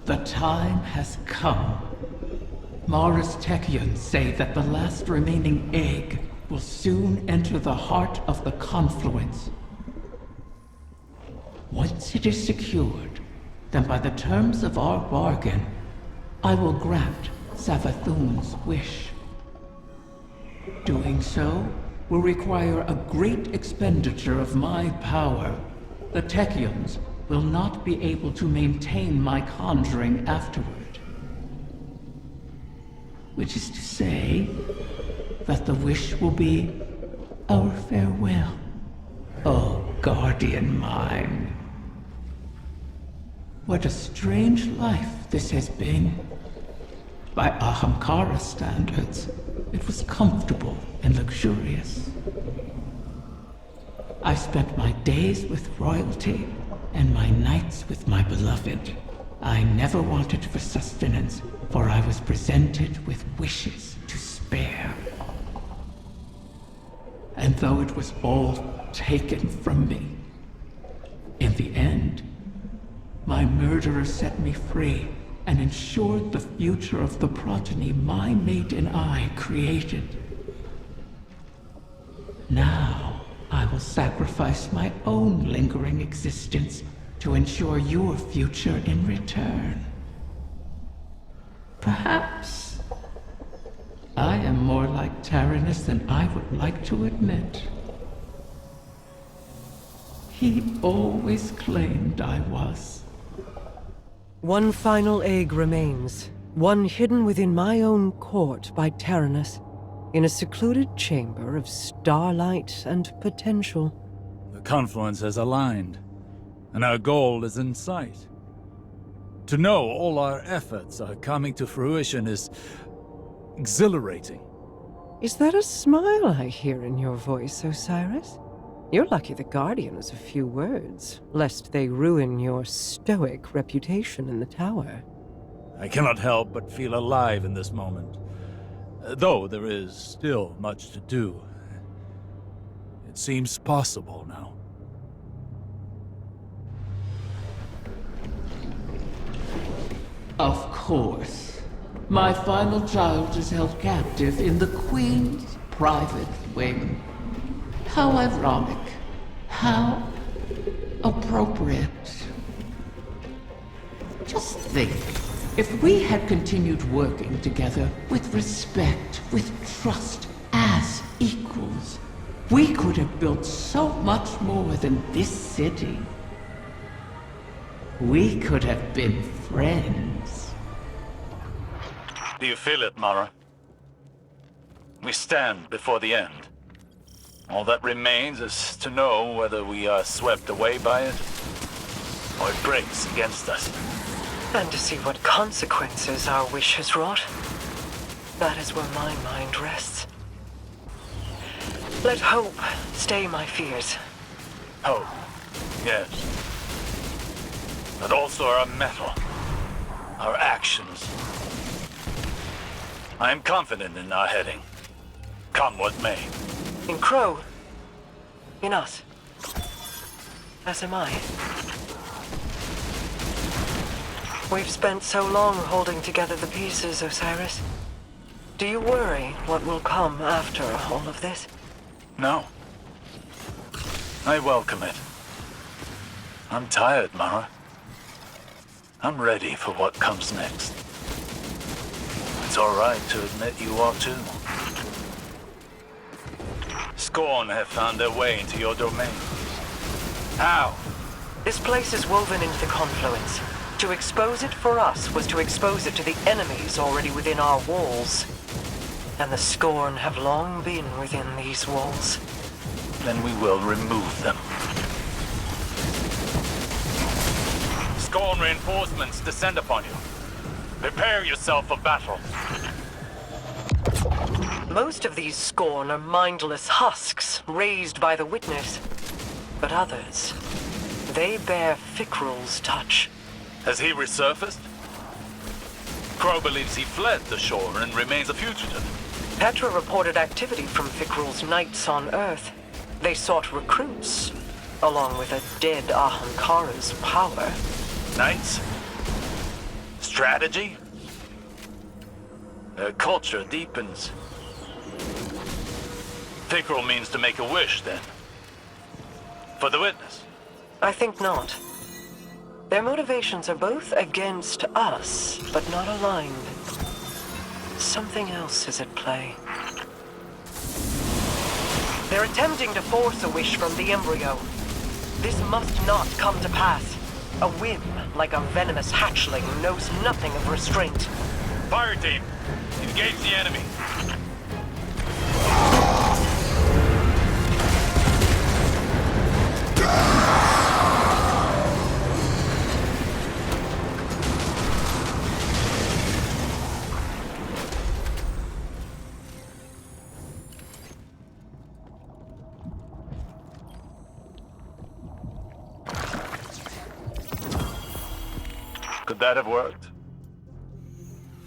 The time has come. Mara's Techians say that the last remaining egg will soon enter the heart of the confluence. Once it is secured, then by the terms of our bargain, I will grant Savathun's wish. Doing so will require a great expenditure of my power. The Techians will not be able to maintain my conjuring afterward. Which is to say that the wish will be our farewell. Oh, guardian mine. What a strange life this has been. By Ahamkara standards, it was comfortable and luxurious. I spent my days with royalty and my nights with my beloved. I never wanted for sustenance, for I was presented with wishes to spare. And though it was all taken from me, in the end, my murderer set me free and ensured the future of the progeny my mate and I created. Now, I will sacrifice my own lingering existence to ensure your future in return. Perhaps I am more like Tyrannus than I would like to admit. He always claimed I was. One final egg remains, one hidden within my own court by Tyrannus, in a secluded chamber of starlight and potential. The confluence has aligned, and our goal is in sight. To know all our efforts are coming to fruition is exhilarating. Is that a smile I hear in your voice, Osiris? You're lucky the Guardian has a few words, lest they ruin your stoic reputation in the tower. I cannot help but feel alive in this moment. Though there is still much to do. It seems possible now. Of course. My final child is held captive in the Queen's private wing. How ironic. How appropriate. Just think, if we had continued working together with respect, with trust, as equals, we could have built so much more than this city. We could have been friends. Do you feel it, Mara? We stand before the end. All that remains is to know whether we are swept away by it, or it breaks against us. And to see what consequences our wish has wrought. That is where my mind rests. Let hope stay my fears. Hope, yes. But also our mettle, our actions. I am confident in our heading, come what may. In Crow. In us. As am I. We've spent so long holding together the pieces, Osiris. Do you worry what will come after all of this? No. I welcome it. I'm tired, Mara. I'm ready for what comes next. It's all right to admit you are too. Scorn have found their way into your domain. How? This place is woven into the confluence. To expose it for us was to expose it to the enemies already within our walls. And the Scorn have long been within these walls. Then we will remove them. Scorn reinforcements descend upon you. Prepare yourself for battle. Most of these Scorn are mindless husks raised by the Witness. But others, they bear Fikrul's touch. Has he resurfaced? Crow believes he fled the shore and remains a fugitive. Petra reported activity from Fikrul's knights on Earth. They sought recruits, along with a dead Ahamkara's power. Knights? strategy? Their culture deepens. Pickerel means to make a wish, then. For the witness. I think not. Their motivations are both against us, but not aligned. Something else is at play. They're attempting to force a wish from the embryo. This must not come to pass. A whim, like a venomous hatchling, knows nothing of restraint. Fire team, engage the enemy. Could that have worked?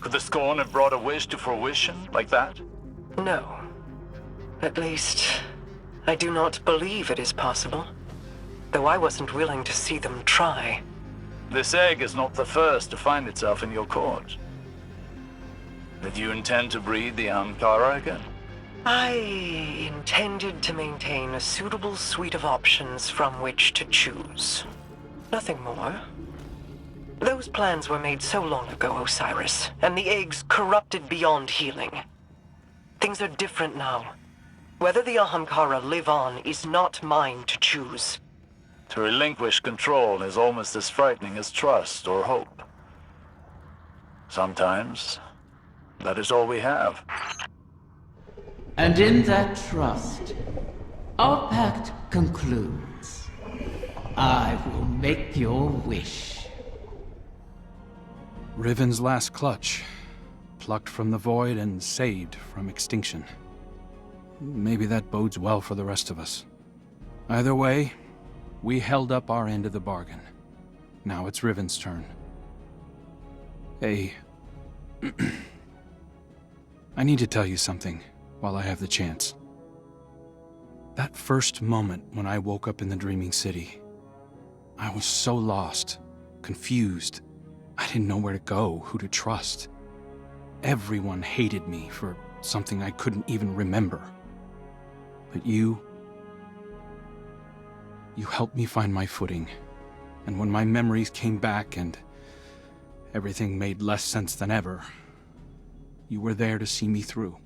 Could the Scorn have brought a wish to fruition like that? No. At least, I do not believe it is possible. Though I wasn't willing to see them try. This egg is not the first to find itself in your court. Did you intend to breed the Ahamkara again? I intended to maintain a suitable suite of options from which to choose. Nothing more. Those plans were made so long ago, Osiris, and the eggs corrupted beyond healing. Things are different now. Whether the Ahamkara live on is not mine to choose. To relinquish control is almost as frightening as trust or hope. Sometimes, that is all we have. And in that trust, our pact concludes. I will make your wish. Riven's last clutch, plucked from the void and saved from extinction. Maybe that bodes well for the rest of us. Either way, we held up our end of the bargain. Now it's Riven's turn. Hey, I need to tell you something while I have the chance. That first moment when I woke up in the Dreaming City, I was so lost, confused. I didn't know where to go, who to trust. Everyone hated me for something I couldn't even remember. But you helped me find my footing. And when my memories came back and everything made less sense than ever, you were there to see me through.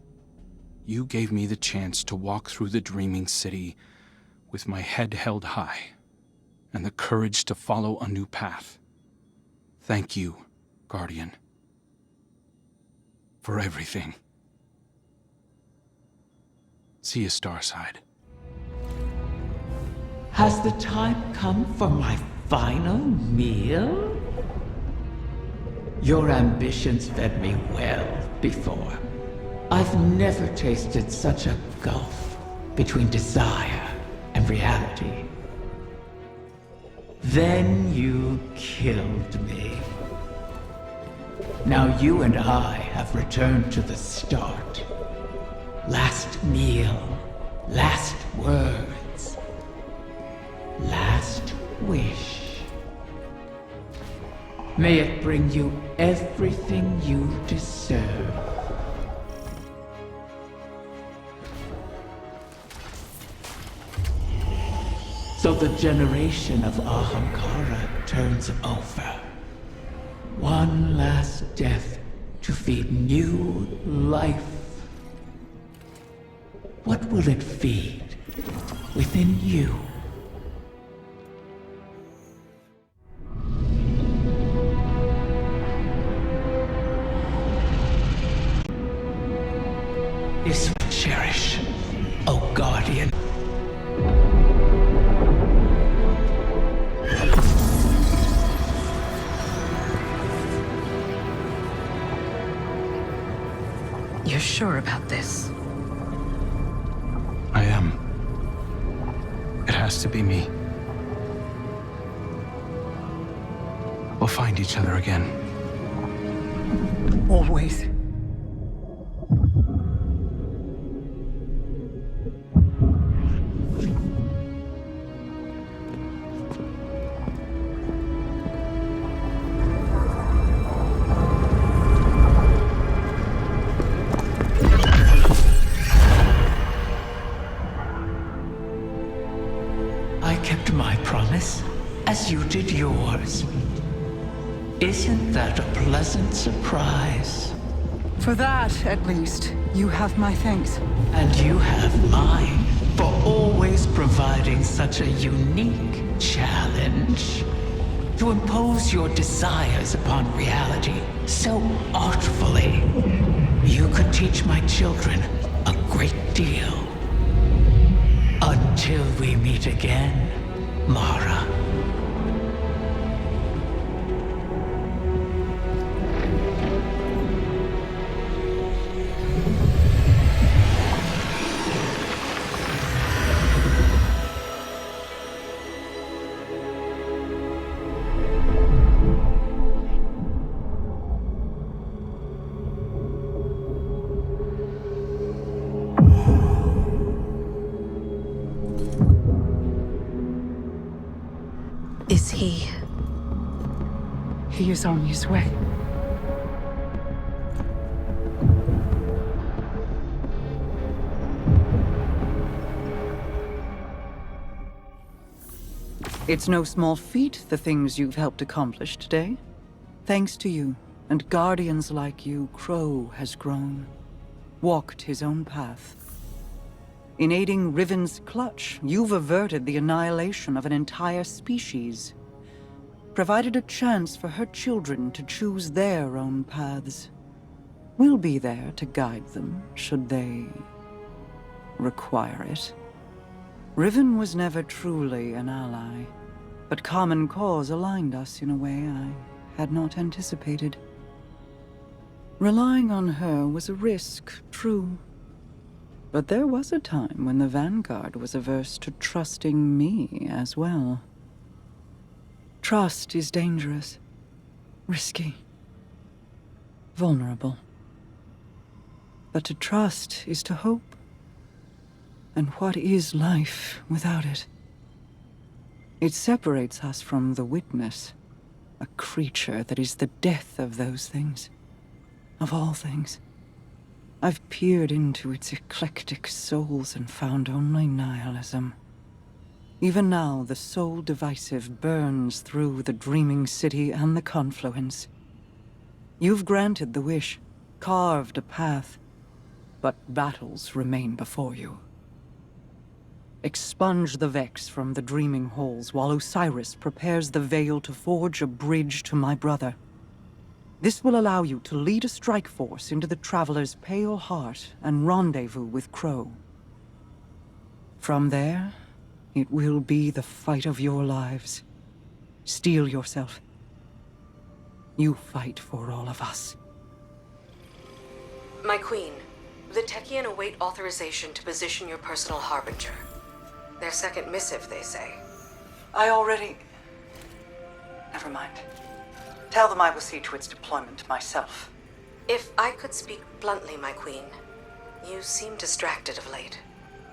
You gave me the chance to walk through the Dreaming City with my head held high and the courage to follow a new path. Thank you, Guardian, for everything. See you, Starside. Has the time come for my final meal? Your ambitions fed me well before. I've never tasted such a gulf between desire and reality. Then you killed me. Now you and I have returned to the start. Last meal, last words, last wish. May it bring you everything you deserve. So the generation of Ahamkara turns over. One last death to feed new life. What will it feed within you? This we cherish, O Guardian. You're sure about this? I am. It has to be me. We'll find each other again. Always. as you did yours. Isn't that a pleasant surprise? For that, at least, you have my thanks. And you have mine for always providing such a unique challenge. To impose your desires upon reality so artfully. You could teach my children a great deal. Until we meet again, Mara. Is he? He is on his way. It's no small feat, the things you've helped accomplish today. Thanks to you, and guardians like you, Crow has grown. Walked his own path. In aiding Riven's clutch, you've averted the annihilation of an entire species. Provided a chance for her children to choose their own paths. We'll be there to guide them, should they require it. Riven was never truly an ally, but common cause aligned us in a way I had not anticipated. Relying on her was a risk, true. But there was a time when the Vanguard was averse to trusting me as well. Trust is dangerous, risky, vulnerable. But to trust is to hope. And what is life without it? It separates us from the witness, a creature that is the death of those things, of all things. I've peered into its eclectic souls and found only nihilism. Even now, the soul divisive burns through the dreaming city and the confluence. You've granted the wish, carved a path, but battles remain before you. Expunge the Vex from the dreaming halls while Osiris prepares the veil to forge a bridge to my brother. This will allow you to lead a strike force into the Traveler's pale heart and rendezvous with Crow. From there, it will be the fight of your lives. Steel yourself. You fight for all of us. My queen, the Techian await authorization to position your personal harbinger. Their second missive, they say. Never mind. Tell them I will see to its deployment myself. If I could speak bluntly, my queen, you seem distracted of late.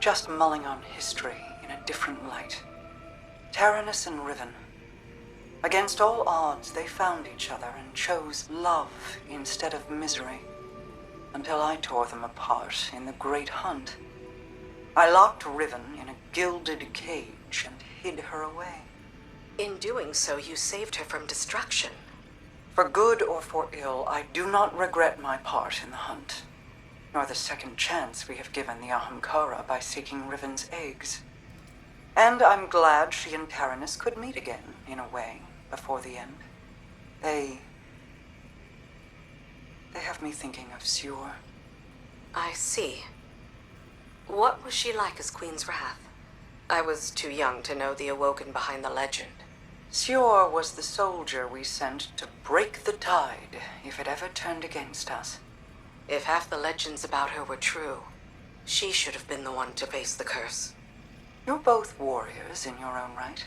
Just mulling on history in a different light. Taranis and Riven. Against all odds, they found each other and chose love instead of misery. Until I tore them apart in the Great Hunt. I locked Riven in a gilded cage and hid her away. In doing so, you saved her from destruction. For good or for ill, I do not regret my part in the hunt, nor the second chance we have given the Ahamkara by seeking Riven's eggs. And I'm glad she and Taranis could meet again, in a way, before the end. They have me thinking of Sior. I see. What was she like as Queen's Wrath? I was too young to know the Awoken behind the legend. Sior was the soldier we sent to break the tide if it ever turned against us. If half the legends about her were true, she should have been the one to face the curse. You're both warriors in your own right.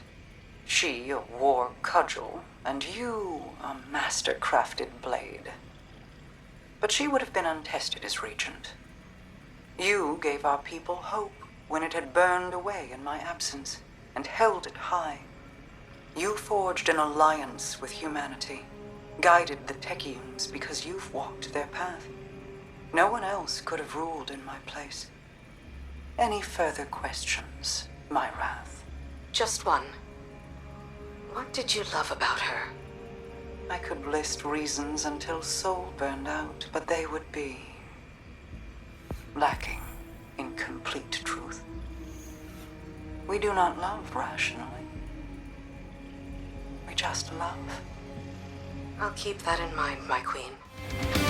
She a war cudgel, and you a master-crafted blade. But she would have been untested as regent. You gave our people hope when it had burned away in my absence, and held it high. You forged an alliance with humanity, guided the Techians because you've walked their path. No one else could have ruled in my place. Any further questions, my wrath? Just one. What did you love about her? I could list reasons until soul burned out, but they would be lacking in complete truth. We do not love rationally. We just love. I'll keep that in mind, my queen.